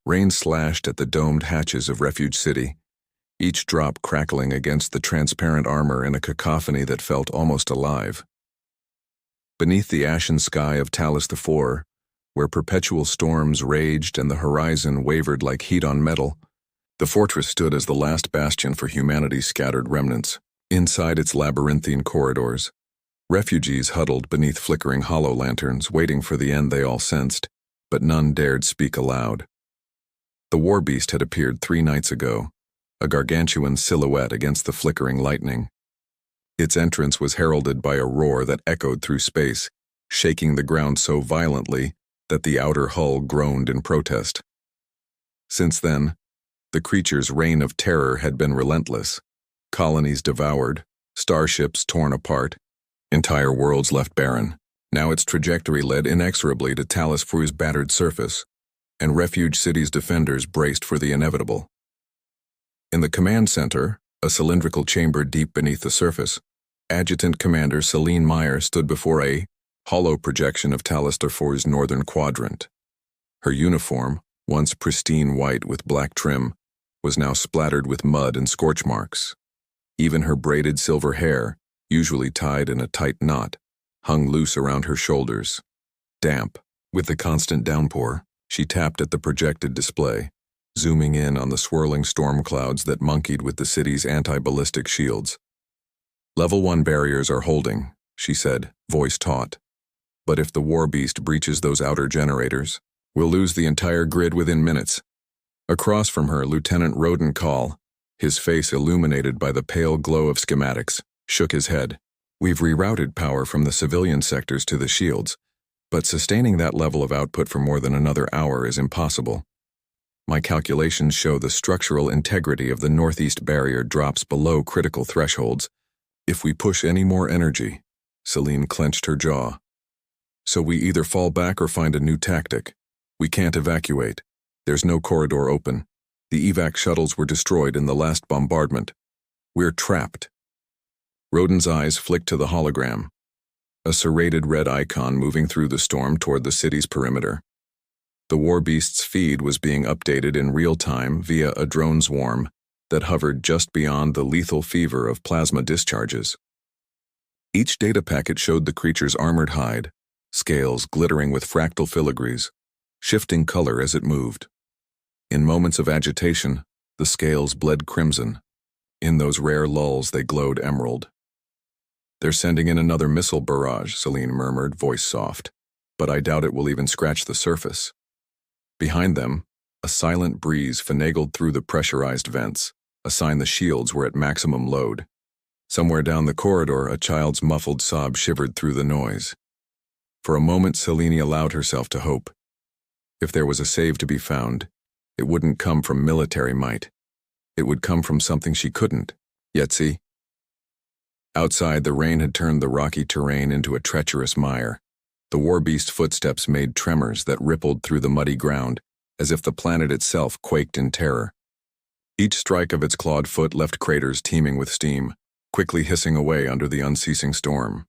Rain slashed at the domed hatches of Refuge City, each drop crackling against the transparent armor in a cacophony that felt almost alive. Beneath the ashen sky of Talos IV, where perpetual storms raged and the horizon wavered like heat on metal, the fortress stood as the last bastion for humanity's scattered remnants. Inside its labyrinthine corridors, refugees huddled beneath flickering hollow lanterns, waiting for the end they all sensed, but none dared speak aloud. The Warbeast had appeared 3 nights ago, a gargantuan silhouette against the flickering lightning. Its entrance was heralded by a roar that echoed through space, shaking the ground so violently that the outer hull groaned in protest. Since then, the creature's reign of terror had been relentless. Colonies devoured, starships torn apart, entire worlds left barren. Now its trajectory led inexorably to Talos IV's battered surface, and Refuge City's defenders braced for the inevitable. In the command center, a cylindrical chamber deep beneath the surface, Adjutant Commander Celine Meyer stood before a hollow projection of Talos IV's northern quadrant. Her uniform, once pristine white with black trim, was now splattered with mud and scorch marks. Even her braided silver hair, usually tied in a tight knot, hung loose around her shoulders. Damp, with the constant downpour, she tapped at the projected display, zooming in on the swirling storm clouds that monkeyed with the city's anti-ballistic shields. "Level 1 barriers are holding," she said, voice taut. "But if the Warbeast breaches those outer generators, we'll lose the entire grid within minutes." Across from her, Lieutenant Roden Call, his face illuminated by the pale glow of schematics, shook his head. "We've rerouted power from the civilian sectors to the shields, but sustaining that level of output for more than another hour is impossible. My calculations show the structural integrity of the northeast barrier drops below critical thresholds. If we push any more energy," Celine clenched her jaw. "So we either fall back or find a new tactic. We can't evacuate. There's no corridor open. The evac shuttles were destroyed in the last bombardment. We're trapped." Roden's eyes flicked to the hologram, a serrated red icon moving through the storm toward the city's perimeter. The Warbeast's feed was being updated in real time via a drone swarm that hovered just beyond the lethal fever of plasma discharges. Each data packet showed the creature's armored hide, scales glittering with fractal filigrees, shifting color as it moved. In moments of agitation, the scales bled crimson. In those rare lulls, they glowed emerald. "They're sending in another missile barrage," Celine murmured, voice soft. "But I doubt it will even scratch the surface." Behind them, a silent breeze finagled through the pressurized vents, a sign the shields were at maximum load. Somewhere down the corridor, a child's muffled sob shivered through the noise. For a moment, Celine allowed herself to hope. If there was a save to be found, it wouldn't come from military might. It would come from something she couldn't yet see. Outside, the rain had turned the rocky terrain into a treacherous mire. The Warbeast footsteps made tremors that rippled through the muddy ground, as if the planet itself quaked in terror. Each strike of its clawed foot left craters teeming with steam, quickly hissing away under the unceasing storm.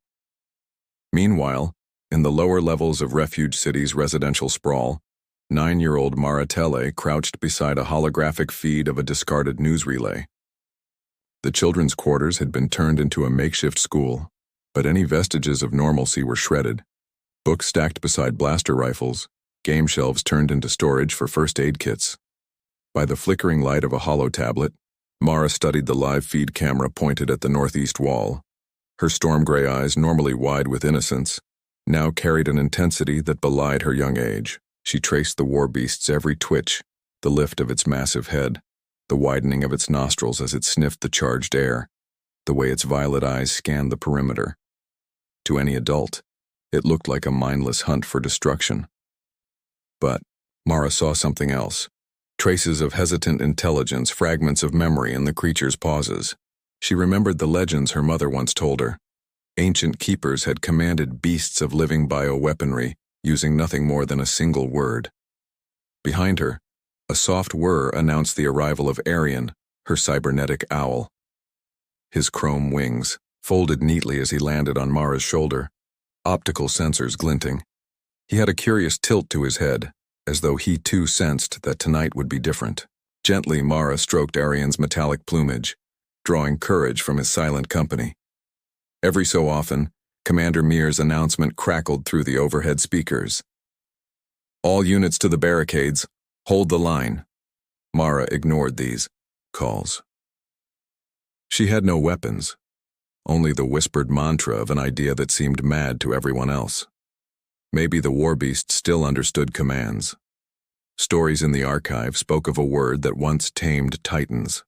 Meanwhile, in the lower levels of Refuge City's residential sprawl, 9-year-old Maratelle crouched beside a holographic feed of a discarded news relay. The children's quarters had been turned into a makeshift school, but any vestiges of normalcy were shredded. Books stacked beside blaster rifles, game shelves turned into storage for first aid kits. By the flickering light of a hollow tablet, Mara studied the live feed camera pointed at the northeast wall. Her storm-gray eyes, normally wide with innocence, now carried an intensity that belied her young age. She traced the Warbeast's every twitch, the lift of its massive head, the widening of its nostrils as it sniffed the charged air, the way its violet eyes scanned the perimeter. To any adult, it looked like a mindless hunt for destruction. But Mara saw something else. Traces of hesitant intelligence, fragments of memory in the creature's pauses. She remembered the legends her mother once told her. Ancient keepers had commanded beasts of living bioweaponry, using nothing more than a single word. Behind her, a soft whir announced the arrival of Arian, her cybernetic owl. His chrome wings folded neatly as he landed on Mara's shoulder, optical sensors glinting. He had a curious tilt to his head, as though he too sensed that tonight would be different. Gently, Mara stroked Arian's metallic plumage, drawing courage from his silent company. Every so often, Commander Mir's announcement crackled through the overhead speakers. "All units to the barricades, hold the line." Mara ignored these calls. She had no weapons, only the whispered mantra of an idea that seemed mad to everyone else. Maybe the Warbeast still understood commands. Stories in the archive spoke of a word that once tamed titans.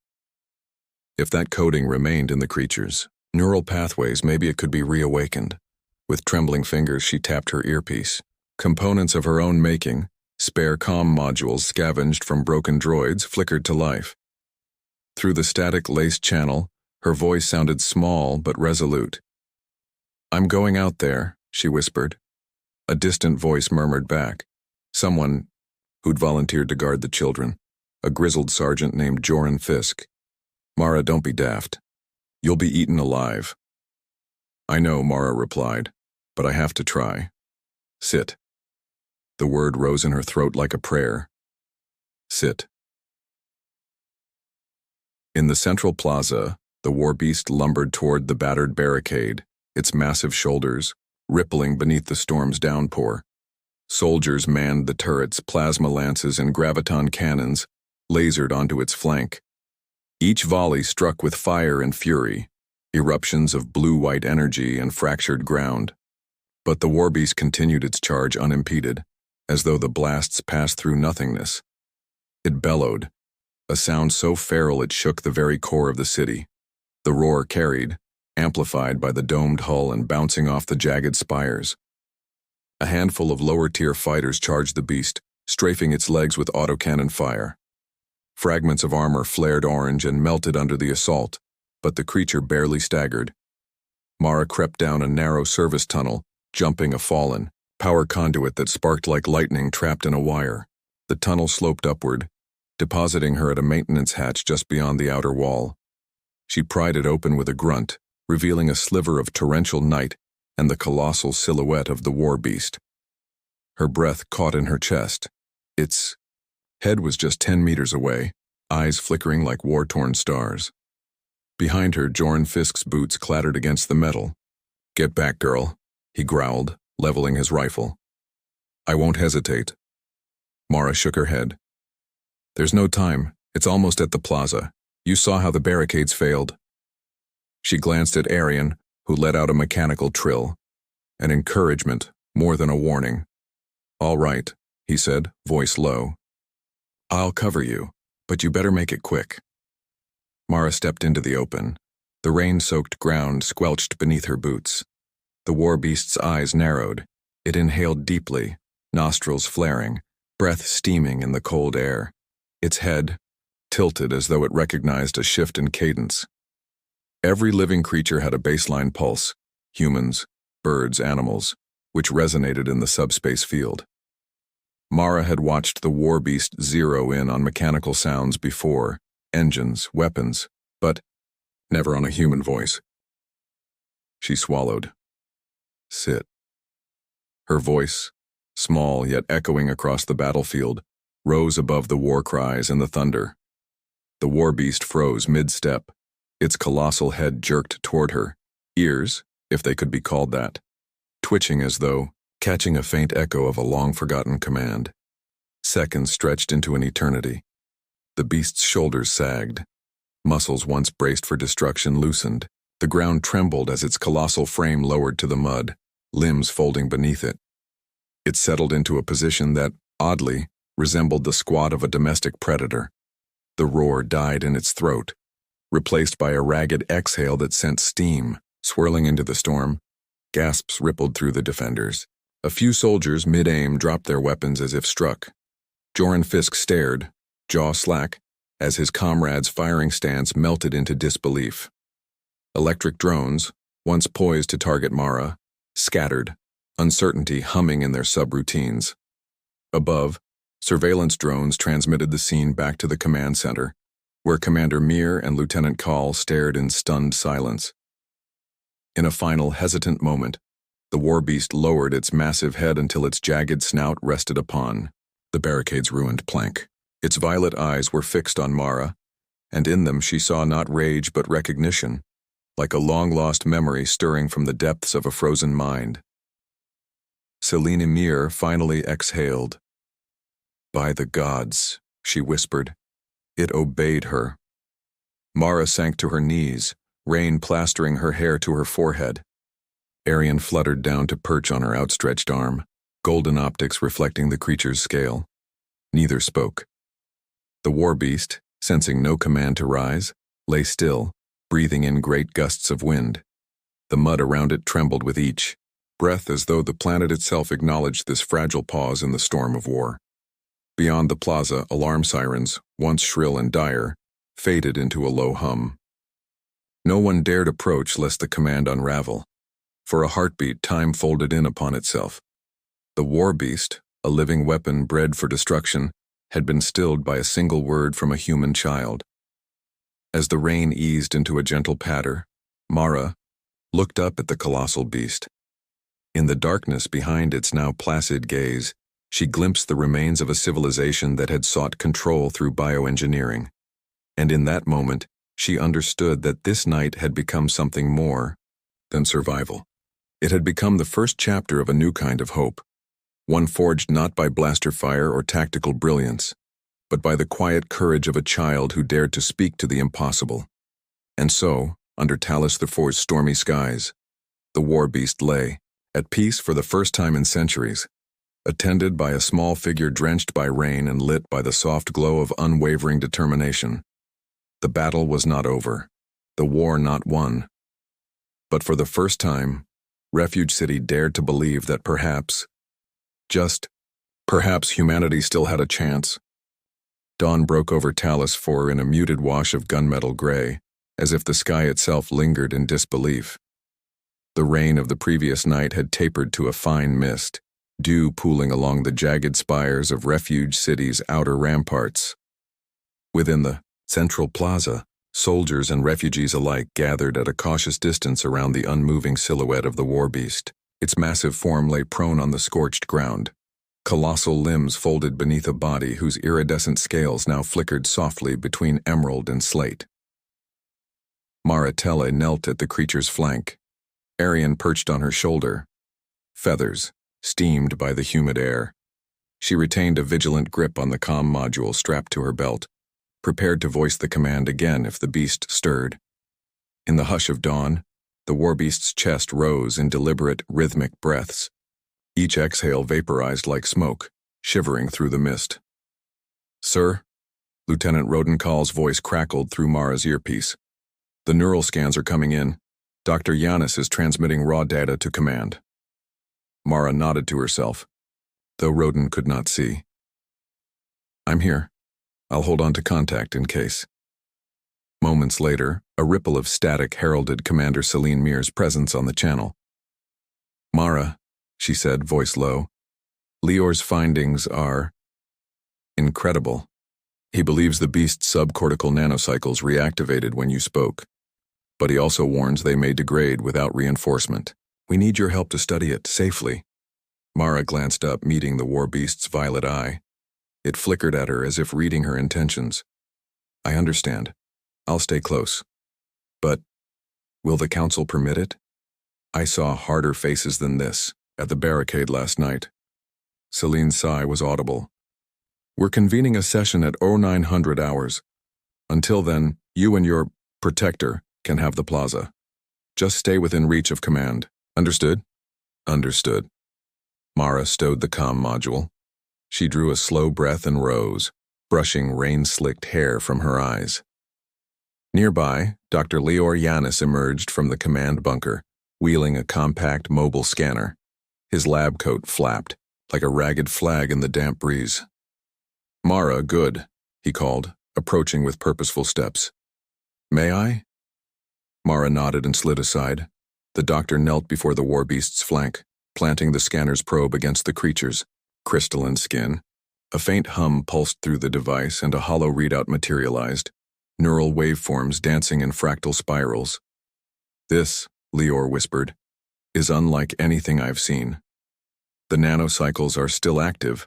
If that coding remained in the creatures, neural pathways, maybe it could be reawakened. With trembling fingers, she tapped her earpiece. Components of her own making, spare comm modules scavenged from broken droids, flickered to life. Through the static-laced channel, her voice sounded small but resolute. "I'm going out there," she whispered. A distant voice murmured back. Someone who'd volunteered to guard the children, a grizzled sergeant named Joran Fisk. "Mara, don't be daft. You'll be eaten alive." "I know," Mara replied, "but I have to try. Sit." The word rose in her throat like a prayer. Sit. In the central plaza, the Warbeast lumbered toward the battered barricade, its massive shoulders rippling beneath the storm's downpour. Soldiers manned the turrets, plasma lances and graviton cannons lasered onto its flank. Each volley struck with fire and fury, eruptions of blue-white energy and fractured ground. But the Warbeast continued its charge unimpeded, as though the blasts passed through nothingness. It bellowed, a sound so feral it shook the very core of the city. The roar carried, amplified by the domed hull and bouncing off the jagged spires. A handful of lower-tier fighters charged the beast, strafing its legs with autocannon fire. Fragments of armor flared orange and melted under the assault, but the creature barely staggered. Mara crept down a narrow service tunnel, jumping a fallen power conduit that sparked like lightning trapped in a wire. The tunnel sloped upward, depositing her at a maintenance hatch just beyond the outer wall. She pried it open with a grunt, revealing a sliver of torrential night and the colossal silhouette of the Warbeast. Her breath caught in her chest. Its head was just 10 meters away, eyes flickering like war-torn stars. Behind her, Joran Fisk's boots clattered against the metal. "Get back, girl," he growled, leveling his rifle. "I won't hesitate." Mara shook her head. "There's no time. It's almost at the plaza. You saw how the barricades failed." She glanced at Arian, who let out a mechanical trill. An encouragement, more than a warning. "All right," he said, voice low. "I'll cover you, but you better make it quick." Mara stepped into the open. The rain-soaked ground squelched beneath her boots. The Warbeast's eyes narrowed. It inhaled deeply, nostrils flaring, breath steaming in the cold air. Its head tilted as though it recognized a shift in cadence. Every living creature had a baseline pulse, humans, birds, animals, which resonated in the subspace field. Mara had watched the Warbeast zero in on mechanical sounds before, engines, weapons, but never on a human voice. She swallowed. Sit. Her voice, small yet echoing across the battlefield, rose above the war cries and the thunder. The Warbeast froze mid-step, its colossal head jerked toward her, ears, if they could be called that, twitching as though catching a faint echo of a long-forgotten command. Seconds stretched into an eternity. The beast's shoulders sagged. Muscles once braced for destruction loosened. The ground trembled as its colossal frame lowered to the mud, limbs folding beneath it. It settled into a position that, oddly, resembled the squat of a domestic predator. The roar died in its throat, replaced by a ragged exhale that sent steam swirling into the storm. Gasps rippled through the defenders. A few soldiers, mid-aim, dropped their weapons as if struck. Joran Fisk stared, jaw slack, as his comrades' firing stance melted into disbelief. Electric drones, once poised to target Mara, scattered, uncertainty humming in their subroutines. Above, surveillance drones transmitted the scene back to the command center, where Commander Mir and Lieutenant Call stared in stunned silence. In a final hesitant moment, the Warbeast lowered its massive head until its jagged snout rested upon the barricade's ruined plank. Its violet eyes were fixed on Mara, and in them she saw not rage but recognition, like a long-lost memory stirring from the depths of a frozen mind. Celine Emir finally exhaled. "By the gods," she whispered. It obeyed her. Mara sank to her knees, rain plastering her hair to her forehead. Arian fluttered down to perch on her outstretched arm, golden optics reflecting the creature's scale. Neither spoke. The Warbeast, sensing no command to rise, lay still, breathing in great gusts of wind. The mud around it trembled with each breath as though the planet itself acknowledged this fragile pause in the storm of war. Beyond the plaza, alarm sirens, once shrill and dire, faded into a low hum. No one dared approach lest the command unravel. For a heartbeat, time folded in upon itself. The Warbeast, a living weapon bred for destruction, had been stilled by a single word from a human child. As the rain eased into a gentle patter, Mara looked up at the colossal beast. In the darkness behind its now placid gaze, she glimpsed the remains of a civilization that had sought control through bioengineering. And in that moment, she understood that this night had become something more than survival. It had become the first chapter of a new kind of hope, one forged not by blaster fire or tactical brilliance, but by the quiet courage of a child who dared to speak to the impossible. And so, under Talis the Four's stormy skies, the Warbeast lay, at peace for the first time in centuries, attended by a small figure drenched by rain and lit by the soft glow of unwavering determination. The battle was not over, the war not won. But for the first time, Refuge City dared to believe that perhaps, just perhaps, humanity still had a chance. Dawn broke over Talis IV in a muted wash of gunmetal gray, as if the sky itself lingered in disbelief. The rain of the previous night had tapered to a fine mist, dew pooling along the jagged spires of Refuge City's outer ramparts. Within the central plaza, soldiers and refugees alike gathered at a cautious distance around the unmoving silhouette of the Warbeast. Its massive form lay prone on the scorched ground, colossal limbs folded beneath a body whose iridescent scales now flickered softly between emerald and slate. Maratelle knelt at the creature's flank, Arian perched on her shoulder, feathers steamed by the humid air. She retained a vigilant grip on the comm module strapped to her belt, prepared to voice the command again if the beast stirred. In the hush of dawn, the Warbeast's chest rose in deliberate, rhythmic breaths. Each exhale vaporized like smoke, shivering through the mist. "Sir?" Lieutenant Rodenkal's voice crackled through Mara's earpiece. "The neural scans are coming in. Dr. Yanis is transmitting raw data to command." Mara nodded to herself, though Roden could not see. "I'm here. I'll hold on to contact in case." Moments later, a ripple of static heralded Commander Celine Mir's presence on the channel. "Mara," she said, voice low, "Lior's findings are incredible. He believes the beast's subcortical nanocycles reactivated when you spoke, but he also warns they may degrade without reinforcement. We need your help to study it safely." Mara glanced up, meeting the Warbeast's violet eye. It flickered at her as if reading her intentions. "I understand. I'll stay close. But will the council permit it? I saw harder faces than this at the barricade last night." Celine's sigh was audible. "We're convening a session at 0900 hours. Until then, you and your protector can have the plaza. Just stay within reach of command. Understood?" "Understood." Mara stowed the comm module. She drew a slow breath and rose, brushing rain-slicked hair from her eyes. Nearby, Dr. Lior Yanis emerged from the command bunker, wheeling a compact mobile scanner. His lab coat flapped, like a ragged flag in the damp breeze. "Mara, good," he called, approaching with purposeful steps. "May I?" Mara nodded and slid aside. The doctor knelt before the Warbeast's flank, planting the scanner's probe against the creature's crystalline skin. A faint hum pulsed through the device and a hollow readout materialized, neural waveforms dancing in fractal spirals. "This," Lior whispered, "is unlike anything I've seen. The nanocycles are still active,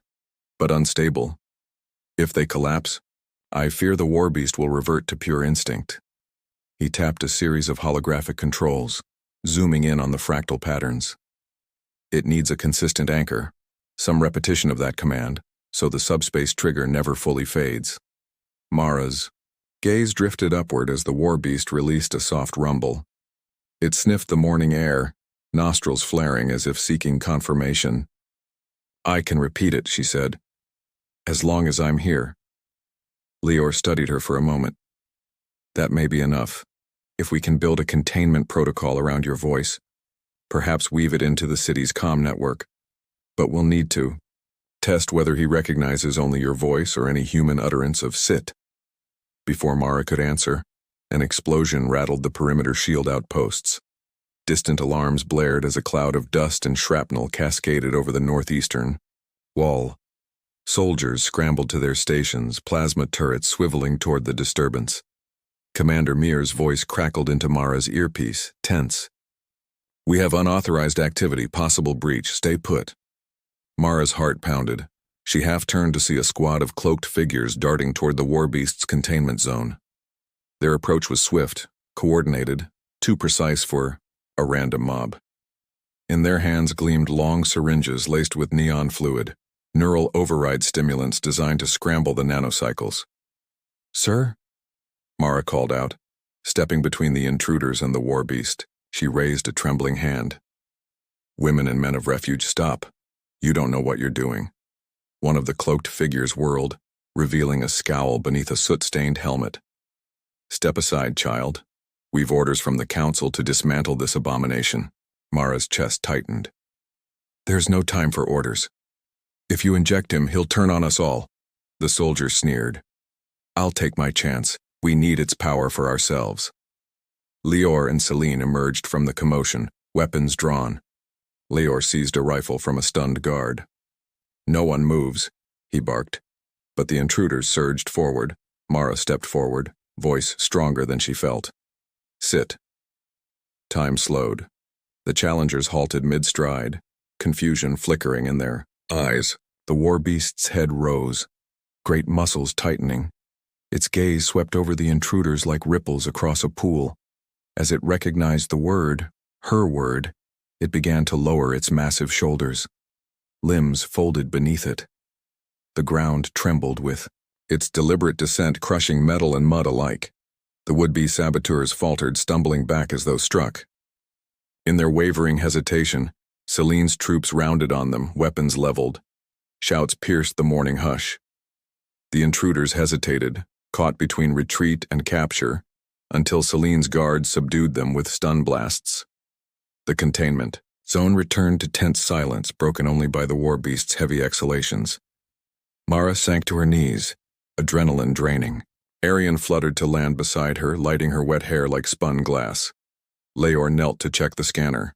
but unstable. If they collapse, I fear the Warbeast will revert to pure instinct. He tapped a series of holographic controls, zooming in on the fractal patterns. It needs a consistent anchor, some repetition of that command, so the subspace trigger never fully fades. Mara's gaze drifted upward as the Warbeast released a soft rumble. It sniffed the morning air, nostrils flaring as if seeking confirmation. I can repeat it, she said, as long as I'm here. Lior studied her for a moment. That may be enough. If we can build a containment protocol around your voice, perhaps weave it into the city's comm network. But we'll need to test whether he recognizes only your voice or any human utterance of sit. Before Mara could answer, an explosion rattled the perimeter shield outposts. Distant alarms blared as a cloud of dust and shrapnel cascaded over the northeastern wall. Soldiers scrambled to their stations, plasma turrets swiveling toward the disturbance. Commander Mir's voice crackled into Mara's earpiece, tense. We have unauthorized activity, possible breach, stay put. Mara's heart pounded. She half-turned to see a squad of cloaked figures darting toward the Warbeast's containment zone. Their approach was swift, coordinated, too precise for a random mob. In their hands gleamed long syringes laced with neon fluid, neural override stimulants designed to scramble the nanocycles. Sir? Mara called out. Stepping between the intruders and the Warbeast, she raised a trembling hand. Women and men of refuge, stop. You don't know what you're doing. One of the cloaked figures whirled, revealing a scowl beneath a soot-stained helmet. Step aside, child. We've orders from the council to dismantle this abomination. Mara's chest tightened. There's no time for orders. If you inject him, he'll turn on us all. The soldier sneered. I'll take my chance. We need its power for ourselves. Lior and Celine emerged from the commotion, weapons drawn. Lior seized a rifle from a stunned guard. No one moves, he barked. But the intruders surged forward. Mara stepped forward, voice stronger than she felt. Sit. Time slowed. The challengers halted mid-stride, confusion flickering in their eyes. The Warbeast's head rose, great muscles tightening. Its gaze swept over the intruders like ripples across a pool. As it recognized the word, her word, it began to lower its massive shoulders. Limbs folded beneath it. The ground trembled with its deliberate descent crushing metal and mud alike. The would-be saboteurs faltered, stumbling back as though struck. In their wavering hesitation, Celine's troops rounded on them, weapons leveled. Shouts pierced the morning hush. The intruders hesitated, caught between retreat and capture, until Celine's guards subdued them with stun blasts. The containment zone returned to tense silence, broken only by the Warbeast's heavy exhalations. Mara sank to her knees, adrenaline draining. Arian fluttered to land beside her, lighting her wet hair like spun glass. Lior knelt to check the scanner.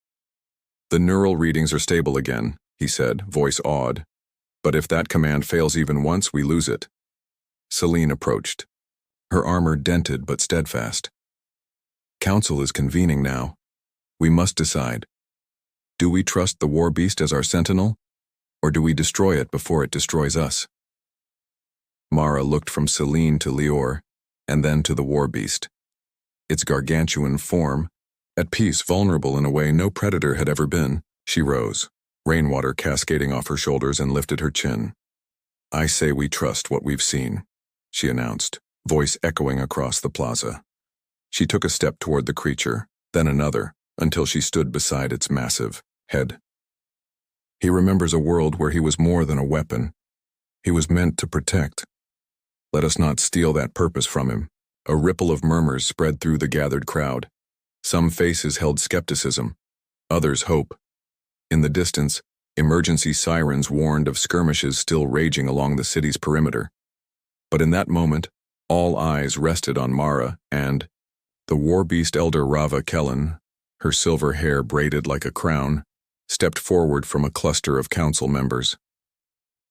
The neural readings are stable again, he said, voice awed. But if that command fails even once, we lose it. Celine approached, her armor dented but steadfast. Council is convening now. We must decide. Do we trust the Warbeast as our sentinel, or do we destroy it before it destroys us? Mara looked from Celine to Lior, and then to the Warbeast. Its gargantuan form, at peace, vulnerable in a way no predator had ever been, she rose, rainwater cascading off her shoulders, and lifted her chin. I say we trust what we've seen, she announced, voice echoing across the plaza. She took a step toward the creature, then another, until she stood beside its massive head. He remembers a world where he was more than a weapon. He was meant to protect. Let us not steal that purpose from him. A ripple of murmurs spread through the gathered crowd. Some faces held skepticism, others hope. In the distance, emergency sirens warned of skirmishes still raging along the city's perimeter. But in that moment, all eyes rested on Mara and the Warbeast elder Rava Kellen, her silver hair braided like a crown, stepped forward from a cluster of council members.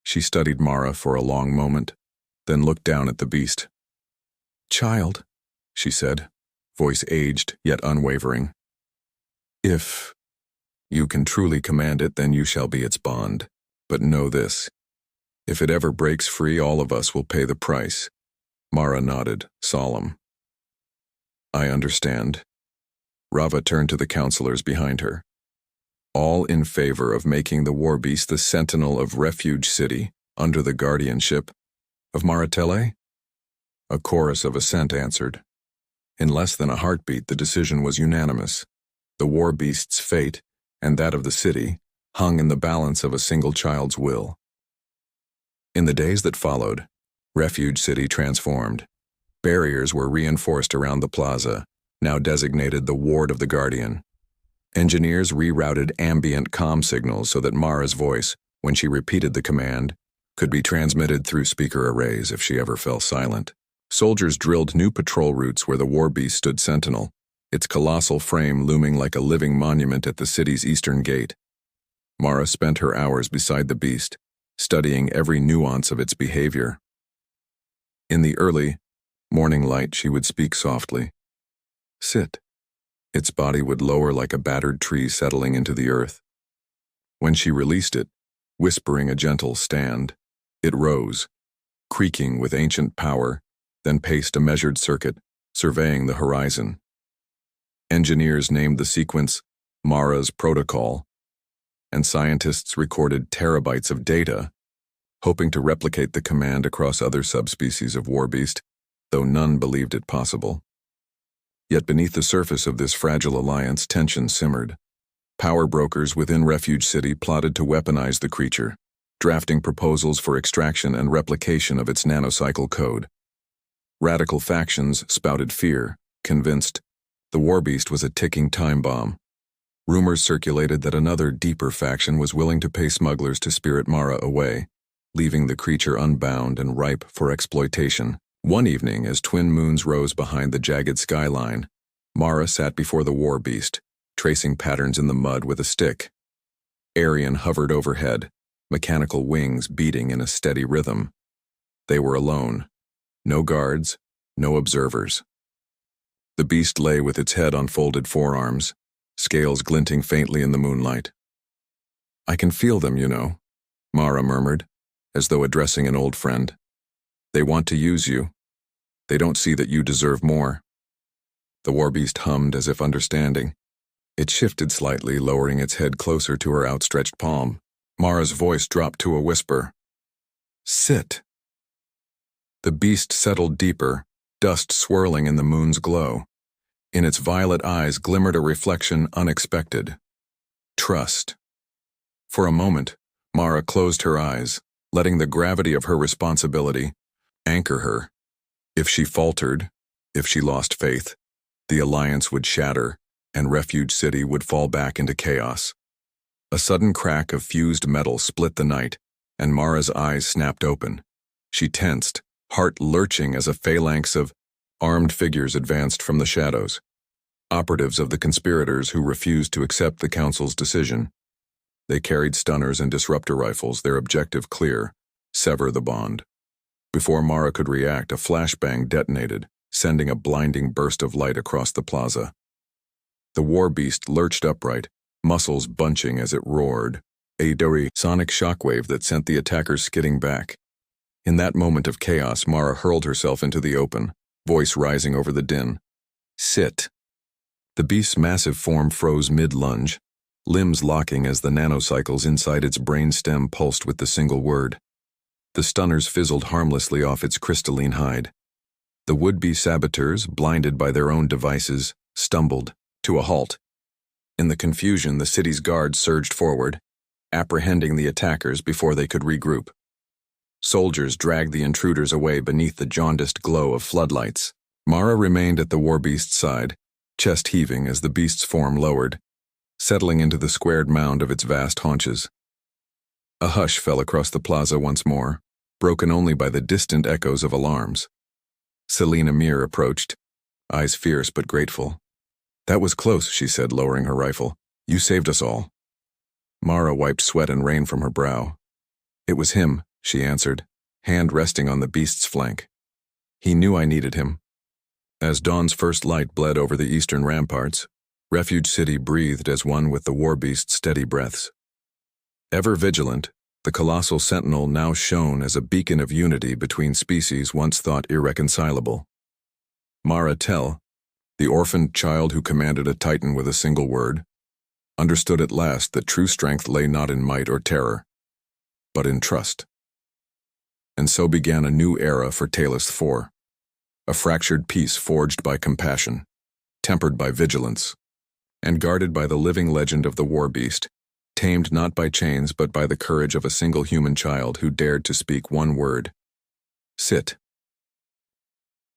She studied Mara for a long moment, then looked down at the beast. Child, she said, voice aged yet unwavering. If you can truly command it, then you shall be its bond. But know this, If it ever breaks free, all of us will pay the price. Mara nodded, solemn. I understand. Rava turned to the counselors behind her. All in favor of making the Warbeast the sentinel of Refuge City under the guardianship of Maratele? A chorus of assent answered. In less than a heartbeat, the decision was unanimous. The Warbeast's fate, and that of the city, hung in the balance of a single child's will. In the days that followed, Refuge City transformed. Barriers were reinforced around the plaza, now designated the Ward of the Guardian. Engineers rerouted ambient comm signals so that Mara's voice, when she repeated the command, could be transmitted through speaker arrays if she ever fell silent. Soldiers drilled new patrol routes where the Warbeast stood sentinel, its colossal frame looming like a living monument at the city's eastern gate. Mara spent her hours beside the beast, studying every nuance of its behavior. In the early morning light, she would speak softly. Sit. Its body would lower like a battered tree settling into the earth. When she released it, whispering a gentle stand, it rose, creaking with ancient power, then paced a measured circuit, surveying the horizon. Engineers named the sequence Mara's Protocol, and scientists recorded terabytes of data, hoping to replicate the command across other subspecies of Warbeast, though none believed it possible. Yet beneath the surface of this fragile alliance, tension simmered. Power brokers within Refuge City plotted to weaponize the creature, drafting proposals for extraction and replication of its nanocycle code. Radical factions spouted fear, convinced the Warbeast was a ticking time bomb. Rumors circulated that another, deeper faction was willing to pay smugglers to spirit Mara away, leaving the creature unbound and ripe for exploitation. One evening, as twin moons rose behind the jagged skyline, Mara sat before the Warbeast, tracing patterns in the mud with a stick. Arian hovered overhead, mechanical wings beating in a steady rhythm. They were alone. No guards, no observers. The beast lay with its head on folded forearms, scales glinting faintly in the moonlight. I can feel them, you know, Mara murmured, as though addressing an old friend. They want to use you. They don't see that you deserve more. The Warbeast hummed as if understanding. It shifted slightly, lowering its head closer to her outstretched palm. Mara's voice dropped to a whisper. Sit. The beast settled deeper, dust swirling in the moon's glow. In its violet eyes glimmered a reflection unexpected. Trust. For a moment, Mara closed her eyes, letting the gravity of her responsibility anchor her. If she faltered, if she lost faith, the alliance would shatter, and Refuge City would fall back into chaos. A sudden crack of fused metal split the night, and Mara's eyes snapped open. She tensed, heart lurching as a phalanx of armed figures advanced from the shadows. Operatives of the conspirators who refused to accept the council's decision. They carried stunners and disruptor rifles, their objective clear: sever the bond. Before Mara could react, a flashbang detonated, sending a blinding burst of light across the plaza. The Warbeast lurched upright, muscles bunching as it roared, a sonic shockwave that sent the attackers skidding back. In that moment of chaos, Mara hurled herself into the open, voice rising over the din. Sit. The beast's massive form froze mid-lunge, limbs locking as the nanocycles inside its brainstem pulsed with the single word. The stunners fizzled harmlessly off its crystalline hide. The would-be saboteurs, blinded by their own devices, stumbled to a halt. In the confusion, the city's guards surged forward, apprehending the attackers before they could regroup. Soldiers dragged the intruders away beneath the jaundiced glow of floodlights. Mara remained at the Warbeast's side, chest heaving as the beast's form lowered, settling into the squared mound of its vast haunches. A hush fell across the plaza once more, broken only by the distant echoes of alarms. Selena Mir approached, eyes fierce but grateful. That was close, she said, lowering her rifle. You saved us all. Mara wiped sweat and rain from her brow. It was him, she answered, hand resting on the beast's flank. He knew I needed him. As dawn's first light bled over the eastern ramparts, Refuge City breathed as one with the Warbeast's steady breaths. Ever vigilant, The colossal sentinel now shone as a beacon of unity between species once thought irreconcilable. Mara Tell, the orphaned child who commanded a titan with a single word, understood at last that true strength lay not in might or terror, but in trust. And so began a new era for Talus IV, a fractured peace forged by compassion, tempered by vigilance, and guarded by the living legend of the Warbeast, tamed not by chains but by the courage of a single human child who dared to speak one word: sit.